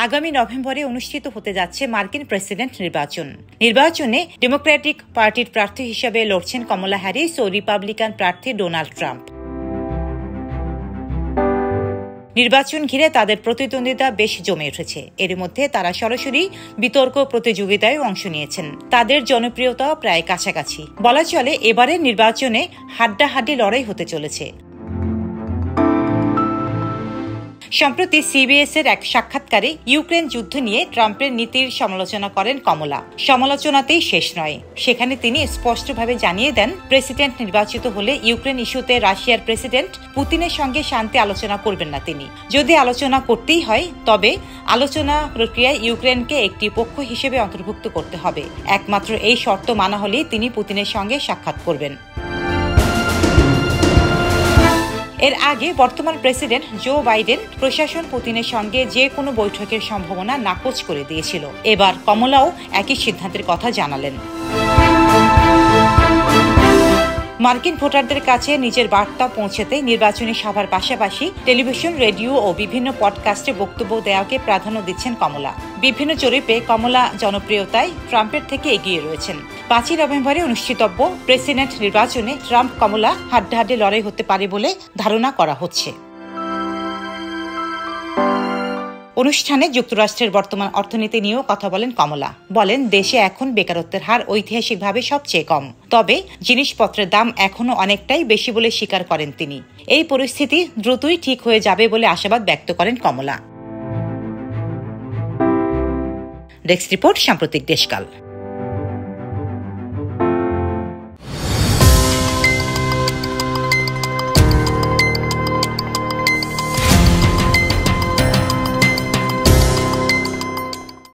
আগামী নভেম্বরে অনুষ্ঠিত হতে যাচ্ছে মার্কিন প্রেসিডেন্ট নির্বাচনে ডেমোক্রেটিক পার্টির প্রার্থী হিসেবে লড়ছেন কমলা হ্যারিস ও রিপাবলিকান প্রার্থী ডোনাল্ড ট্রাম্প। নির্বাচন ঘিরে তাদের প্রতিদ্বন্দ্বিতা বেশ জমে উঠেছে। এর মধ্যে তারা সরাসরি বিতর্ক প্রতিযোগিতায় অংশ নিয়েছেন। তাদের জনপ্রিয়তা প্রায় কাছাকাছি। বলা চলে এবারের নির্বাচনে হাড্ডাহাড্ডি লড়াই হতে চলেছে। সম্প্রতি সিবিএস এর এক সাক্ষাৎকারে ইউক্রেন যুদ্ধ নিয়ে ট্রাম্পের নীতির সমালোচনা করেন কমলা। সমালোচনাতেই শেষ নয়, সেখানে তিনি স্পষ্টভাবে জানিয়ে দেন, প্রেসিডেন্ট নির্বাচিত হলে ইউক্রেন ইস্যুতে রাশিয়ার প্রেসিডেন্ট পুতিনের সঙ্গে শান্তি আলোচনা করবেন না তিনি। যদি আলোচনা করতেই হয়, তবে আলোচনা প্রক্রিয়ায় ইউক্রেনকে একটি পক্ষ হিসেবে অন্তর্ভুক্ত করতে হবে। একমাত্র এই শর্ত মানা হলেই তিনি পুতিনের সঙ্গে সাক্ষাৎ করবেন। এর আগে বর্তমান প্রেসিডেন্ট জো বাইডেন প্রশাসন পুতিনের সঙ্গে যে কোনো বৈঠকের সম্ভাবনা নাকচ করে দিয়েছিল। এবার কমলাও একই সিদ্ধান্তের কথা জানালেন। মার্কিন ভোটারদের কাছে নিজের বার্তা পৌঁছাতে নির্বাচনী সভার পাশাপাশি টেলিভিশন, রেডিও ও বিভিন্ন পডকাস্টে বক্তব্য দেওয়াকে প্রাধান্য দিচ্ছেন কমলা। বিভিন্ন জরিপে কমলা জনপ্রিয়তায় ট্রাম্পের থেকে এগিয়ে রয়েছেন। 5 নভেম্বরে অনুষ্ঠিতব্য প্রেসিডেন্ট নির্বাচনে ট্রাম্প কমলা হাড্ডাহাড্ডি লড়াই হতে পারে বলে ধারণা করা হচ্ছে। অনুষ্ঠানে যুক্তরাষ্ট্রের বর্তমান অর্থনীতি নিয়েও কথা বলেন কমলা। বলেন, দেশে এখন বেকারত্বের হার ঐতিহাসিকভাবে সবচেয়ে কম, তবে জিনিসপত্রের দাম এখনো অনেকটাই বেশি বলে স্বীকার করেন তিনি। এই পরিস্থিতি দ্রুতই ঠিক হয়ে যাবে বলে আশাবাদ ব্যক্ত করেন কমলা। ডেস্ক রিপোর্ট, সাম্প্রতিক দেশকাল।